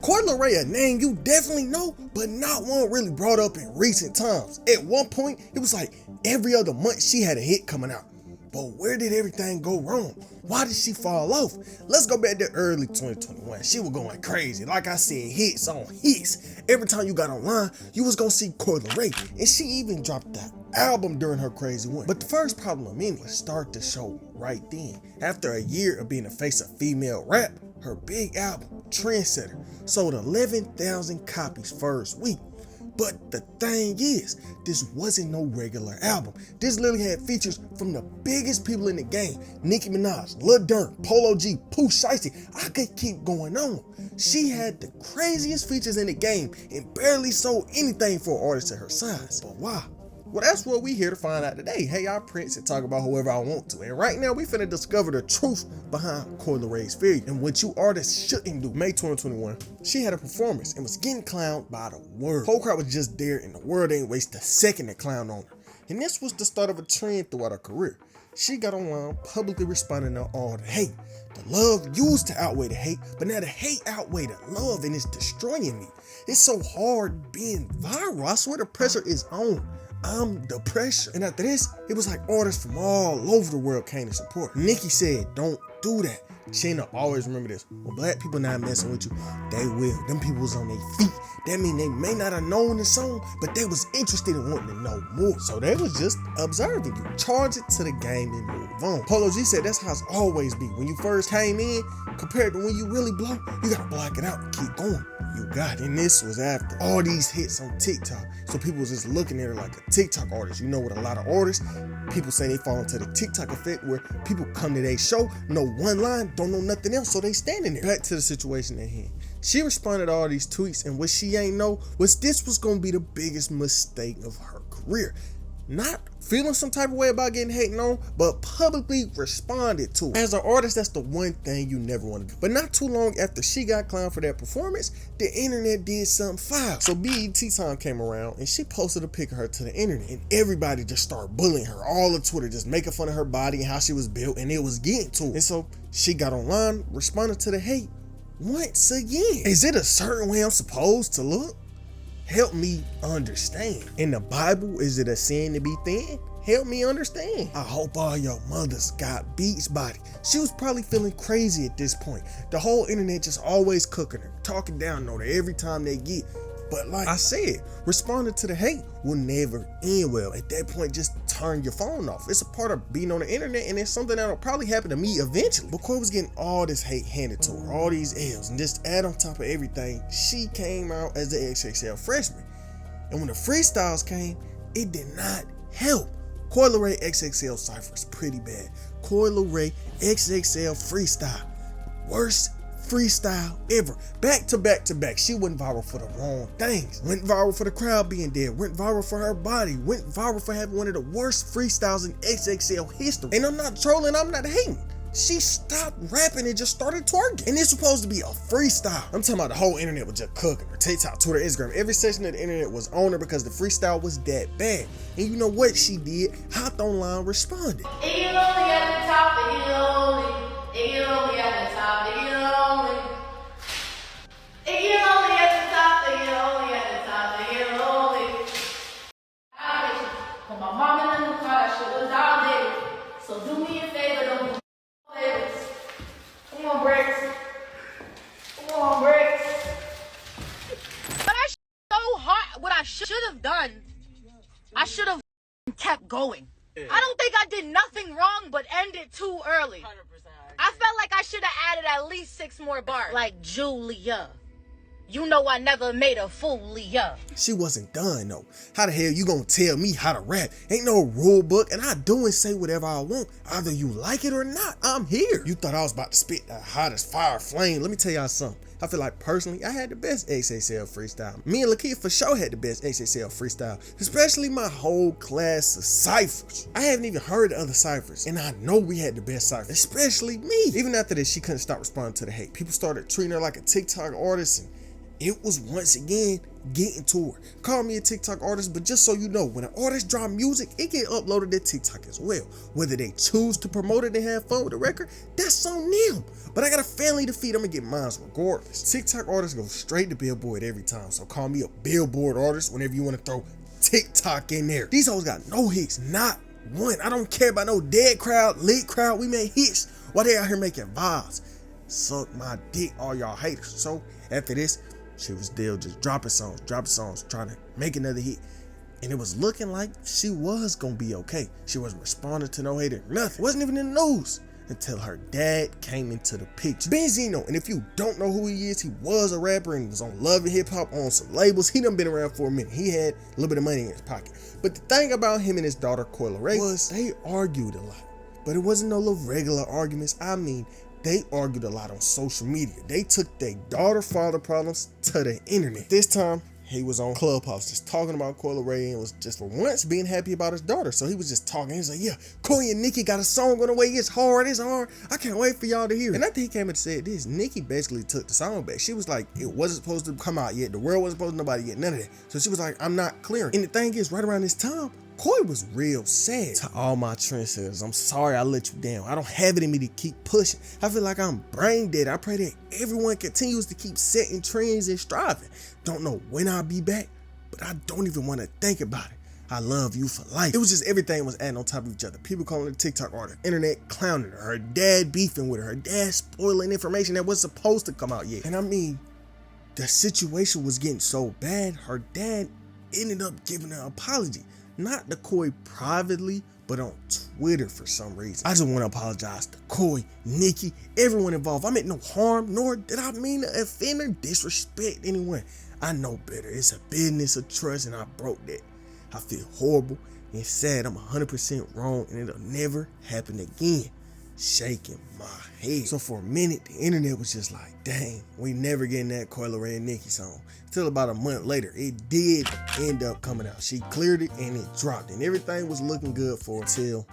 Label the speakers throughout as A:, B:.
A: Coi Leray, a name you definitely know, but not one really brought up in recent times. At one point, it was like every other month she had a hit coming out. But where did everything go wrong? Why did she fall off? Let's go back to early 2021. She was going crazy. Like I said, hits on hits. Every time you got online, you was gonna see Coi Leray. And she even dropped that album during her crazy one. But the first problem in was start to show right then. After a year of being the face of female rap, her big album, Trendsetter, sold 11,000 copies first week. But the thing is, this wasn't no regular album. This literally had features from the biggest people in the game. Nicki Minaj, Lil Durk, Polo G, Pooh Shiesty. I could keep going on. She had the craziest features in the game and barely sold anything for an artist of her size. But why? Well, that's what we here to find out today. Hey, I'm Prince and talk about whoever I want to. And right now, we finna discover the truth behind Coi Leray's failure and what you artists shouldn't do. May 2021, she had a performance and was getting clowned by the world. Whole crowd was just there and the world ain't waste a second to clown on her. And this was the start of a trend throughout her career. She got online publicly responding to all the hate. The love used to outweigh the hate, but now the hate outweigh the love and it's destroying me. It's so hard being viral. I swear the pressure is on. I'm the pressure. And after this, it was like artists from all over the world came to support. Nicki said, don't do that. She ain't always remember this. When black people not messing with you, they will. Them people was on their feet. That mean they may not have known the song, but they was interested in wanting to know more. So they was just observing you. Charge it to the game and move on. Polo G said that's how it's always be. When you first came in, compared to when you really blow, you gotta block it out and keep going. You got it. And this was after all these hits on TikTok. So people was just looking at her like a TikTok artist. You know, with a lot of artists, people say they fall into the TikTok effect where people come to their show, know one line, don't know nothing else, so they standing there. Back to the situation at hand. She responded to all these tweets, and what she ain't know was this was gonna be the biggest mistake of her career. Not feeling some type of way about getting hated on, but publicly responded to it. As an artist, that's the one thing you never want to do. But not too long after she got clowned for that performance, the internet did something foul. So BET time came around and she posted a pic of her to the internet, and everybody just started bullying her. All of Twitter just making fun of her body and how she was built, and it was getting to her. And so she got online, responded to the hate once again. Is it a certain way I'm supposed to look? Help me understand. In the Bible, is it a sin to be thin? Help me understand. I hope all your mothers got Beats body. She was probably feeling crazy at this point. The whole internet just always cooking her, talking down on her every time they get. But like I said, responding to the hate will never end well. At that point, just turn your phone off. It's a part of being on the internet, and it's something that'll probably happen to me eventually. But Coi was getting all this hate handed to her, all these L's, and just add on top of everything, she came out as the XXL freshman. And when the freestyles came, it did not help. Coi Leray XXL cypher is pretty bad. Coi Leray XXL freestyle, worst freestyle ever. Back to back to back. She went viral for the wrong things. Went viral for the crowd being dead. Went viral for her body. Went viral for having one of the worst freestyles in XXL history. And I'm not trolling, I'm not hating. She stopped rapping and just started twerking. And it's supposed to be a freestyle. I'm talking about the whole internet was just cooking her. TikTok, Twitter, Instagram, every section of the internet was on her because the freestyle was that bad. And you know what she did? Hopped online, responded.
B: And you only at the top, and you only at the top, and you only. And you only at the top, and you only at the top, and you only. When my mom in the car, that shit was outdated. So do me a favor, don't do favors. Come on, Bricks. Come on, Bricks.
C: But I so hard. What I should have done, I should have kept going. I don't think I did nothing wrong, but ended too early. 100%. I felt like I should have added at least 6 more bars. Like Julia, you know I never made a fool of ya.
A: She wasn't done though. How the hell you gonna tell me how to rap? Ain't no rule book, and I do and say whatever I want. Either you like it or not, I'm here. You thought I was about to spit the hottest fire flame. Let me tell y'all something. I feel like personally, I had the best XXL freestyle. Me and Lakeith for sure had the best XXL freestyle, especially my whole class of ciphers. I haven't even heard the other ciphers, and I know we had the best ciphers, especially me. Even after this, she couldn't stop responding to the hate. People started treating her like a TikTok artist, and it was once again getting to her. Call me a TikTok artist, but just so you know, when an artist drop music, it get uploaded to TikTok as well. Whether they choose to promote it and have fun with the record, that's on them. But I got a family to feed, I'm gonna get mine regardless. TikTok artists go straight to Billboard every time, so call me a Billboard artist whenever you want to throw TikTok in there. These hoes got no hits, not one. I don't care about no dead crowd, lit crowd. We made hits while they out here making vibes. Suck my dick, all y'all haters. So after this, she was still just dropping songs, trying to make another hit. And it was looking like she was gonna be okay. She wasn't responding to no hater, nothing. Wasn't even in the news until her dad came into the picture. Benzino, and if you don't know who he is, he was a rapper and was on Love and Hip Hop on some labels. He done been around for a minute. He had a little bit of money in his pocket. But the thing about him and his daughter, Coi Leray, was they argued a lot. But it wasn't no little regular arguments. I mean, they argued a lot on social media. They took their daughter-father problems to the internet. This time, he was on Clubhouse just talking about Coi Leray and was just for once being happy about his daughter. So he was just talking. He was like, yeah, Coi and Nicki got a song on the way. It's hard. I can't wait for y'all to hear it. And after he came and said this, Nicki basically took the song back. She was like, it wasn't supposed to come out yet. The world wasn't supposed to nobody get none of that. So she was like, I'm not clearing. And the thing is, right around this time, Coi was real sad. To all my trendsetters, I'm sorry I let you down. I don't have it in me to keep pushing. I feel like I'm brain dead. I pray that everyone continues to keep setting trends and striving. Don't know when I'll be back, but I don't even want to think about it. I love you for life. It was just everything was adding on top of each other. People calling her TikTok artist, internet clowning her dad beefing with her dad spoiling information that was supposed to come out yet. And I mean, the situation was getting so bad, her dad ended up giving an apology. Not to Coi privately, but on Twitter for some reason. I just want to apologize to Coi, Nicki, everyone involved. I meant no harm, nor did I mean to offend or disrespect anyone. I know better. It's a business of trust, and I broke that. I feel horrible and sad. I'm 100% wrong, and it'll never happen again. Shaking my head. So for a minute, the internet was just like, dang, we never getting that Coi Leray and Nicki song. Till about a month later, it did end up coming out. She cleared it and it dropped, and everything was looking good for her till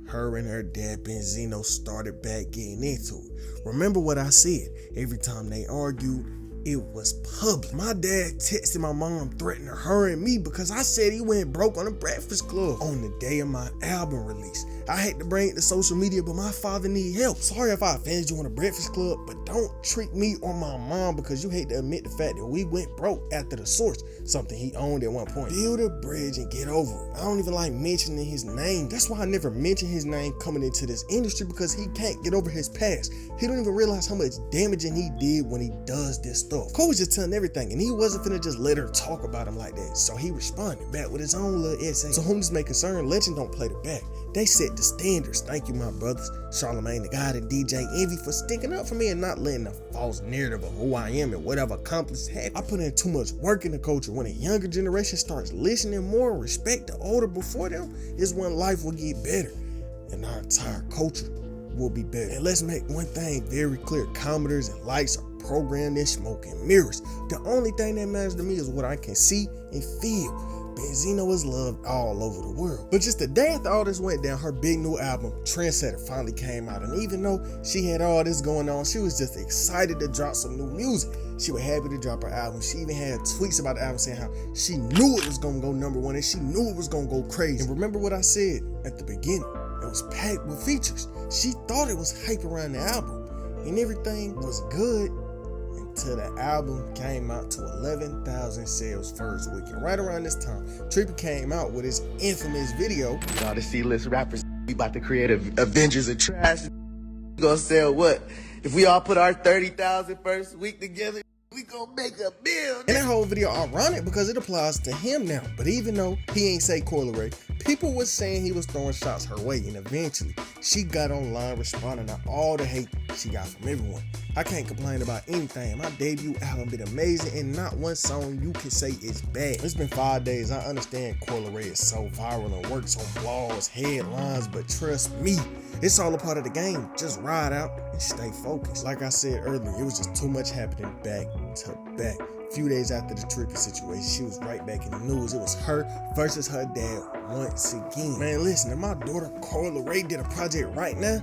A: her and her dad Benzino started back getting into it. Remember what I said? Every time they argued, it was public. My dad texted my mom threatening her and me because I said he went broke on the Breakfast Club on the day of my album release. I hate to bring it to social media, but my father need help. Sorry if I offended you on the Breakfast Club, but don't treat me or my mom because you hate to admit the fact that we went broke after the source, something he owned at one point. Build a bridge and get over it. I don't even like mentioning his name. That's why I never mention his name coming into this industry, because he can't get over his past. He don't even realize how much damaging he did when he does this stuff. Coi was just telling everything, and he wasn't finna just let her talk about him like that. So he responded back with his own little essay. So whom this may concern, legend don't play the back. They set the standards. Thank you, my brothers. Charlamagne the God and DJ Envy for sticking up for me and not letting the false narrative of who I am and what I've accomplished happen. I put in too much work in the culture. When a younger generation starts listening more and respect the older before them, is when life will get better and our entire culture will be better. And let's make one thing very clear. Commenters and likes are programmed in smoke and mirrors. The only thing that matters to me is what I can see and feel. Benzino is loved all over the world. But just the day after all this went down, her big new album, Trendsetter, finally came out. And even though she had all this going on, she was just excited to drop some new music. She was happy to drop her album. She even had tweets about the album saying how she knew it was gonna go #1 and she knew it was gonna go crazy. And remember what I said at the beginning? It was packed with features. She thought it was hype around the album and everything was good until the album came out to 11,000 sales first weekend. Right around this time, Trippie came out with his infamous video.
D: All the C-list rappers, we about to create Avengers of Trash. We gonna sell what? If we all put our 30,000 first week together, we gonna make $1 billion.
A: And that whole video ironic because it applies to him now. But even though he ain't say Coi Leray, people was saying he was throwing shots her way, and eventually she got online responding to all the hate she got from everyone. I can't complain about anything. My debut album been amazing, and not one song you can say is bad. It's been 5 days. I understand Coi Leray is so viral and works on blogs, headlines, but trust me, it's all a part of the game. Just ride out and stay focused. Like I said earlier, it was just too much happening back to back. A few days after the Trippie situation, she was right back in the news. It was her versus her dad once again. Man, listen, if my daughter Coi Leray did a project right now,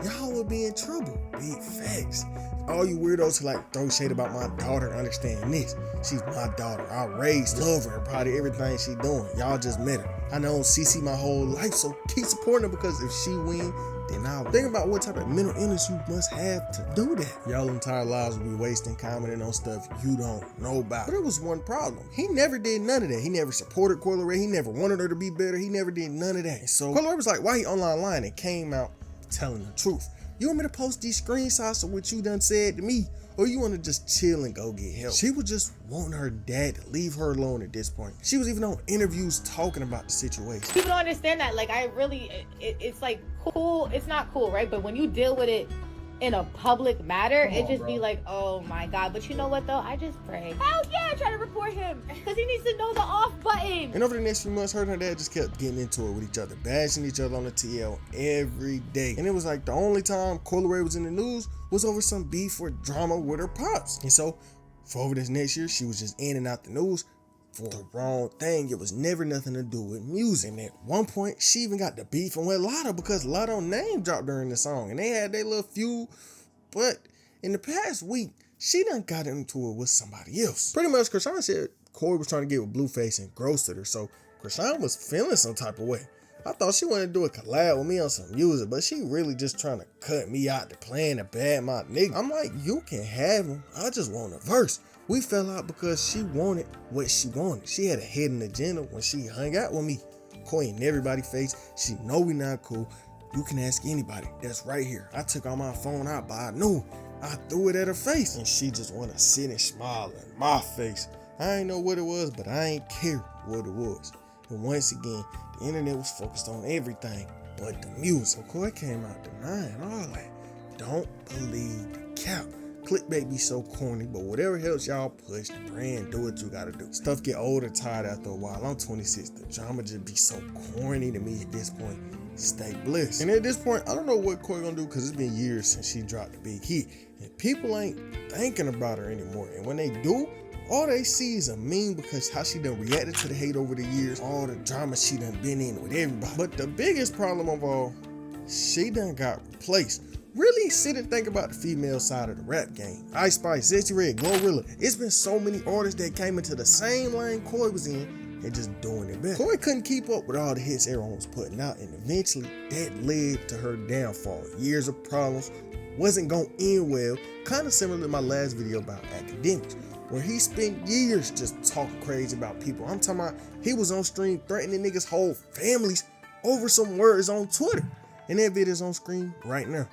A: y'all would be in trouble. Big facts. all you weirdos who like throw shade about my daughter understand this. She's my daughter. I raised, love her, proud of everything she doing. Y'all just met her. I know CC my whole life, so keep supporting her because if she win, then I'll think about what type of mental illness you must have to do that. Y'all entire lives will be wasting commenting on stuff you don't know about. But there was one problem. He never did none of that. He never supported Coi Leray. He never wanted her to be better. He never did none of that. And so Coi Leray was like, why he online lying? And came out telling the truth. You want me to post these screenshots of what you done said to me? Or you want to just chill and go get help? She was just wanting her dad to leave her alone at this point. She was even on interviews talking about the situation.
C: People don't understand that. Like, I really, it's like cool. It's not cool, right? But when you deal with it in a public matter, it just be like, oh my God. But you know what though? I just pray. Hell yeah, try to report him. Because he needs to know the off button.
A: And over the next few months, her and her dad just kept getting into it with each other, bashing each other on the TL every day. And it was like the only time Coi Leray was in the news was over some beef or drama with her pops. And so for over this next year, she was just in and out the news for the wrong thing. It was never nothing to do with music. And at one point, she even got the beef with Lotto because Lotto name dropped during the song and they had their little feud. But in the past week, she done got into it with somebody else. Pretty much, Krishan said Coi was trying to get with Blueface and ghosted her, so Krishan was feeling some type of way. I thought she wanted to do a collab with me on some music, but she really just trying to cut me out to playing a bad my nigga. I'm like, you can have him. I just want a verse. We fell out because she wanted what she wanted. She had a hidden agenda when she hung out with me. Coi in everybody's face. She know we not cool. You can ask anybody. That's right here. I took all my phone out, but I knew. I threw it at her face, and she just want to sit and smile in my face. I ain't know what it was, but I ain't care what it was. And once again, the internet was focused on everything but the music. So Coi came out denying all that. Don't believe the cap. Clickbait be so corny, but whatever helps y'all push the brand, do what you gotta do. Stuff get old and tired after a while. I'm 26. The drama just be so corny to me at this point. Stay blessed. And at this point, I don't know what Coi gonna do because it's been years since she dropped the big hit. And people ain't thinking about her anymore. And when they do, all they see is a meme because how she done reacted to the hate over the years, all the drama she done been in with everybody. But the biggest problem of all, she done got replaced. Really sit and think about the female side of the rap game. Ice Spice, Sexy Red, Glorilla. It's been so many artists that came into the same lane Coi was in and just doing it better. Coi couldn't keep up with all the hits everyone was putting out, and eventually that led to her downfall. Years of problems, wasn't gonna end well, kind of similar to my last video about academics, where he spent years just talking crazy about people. I'm talking about he was on stream threatening niggas' whole families over some words on Twitter. And that video is on screen right now.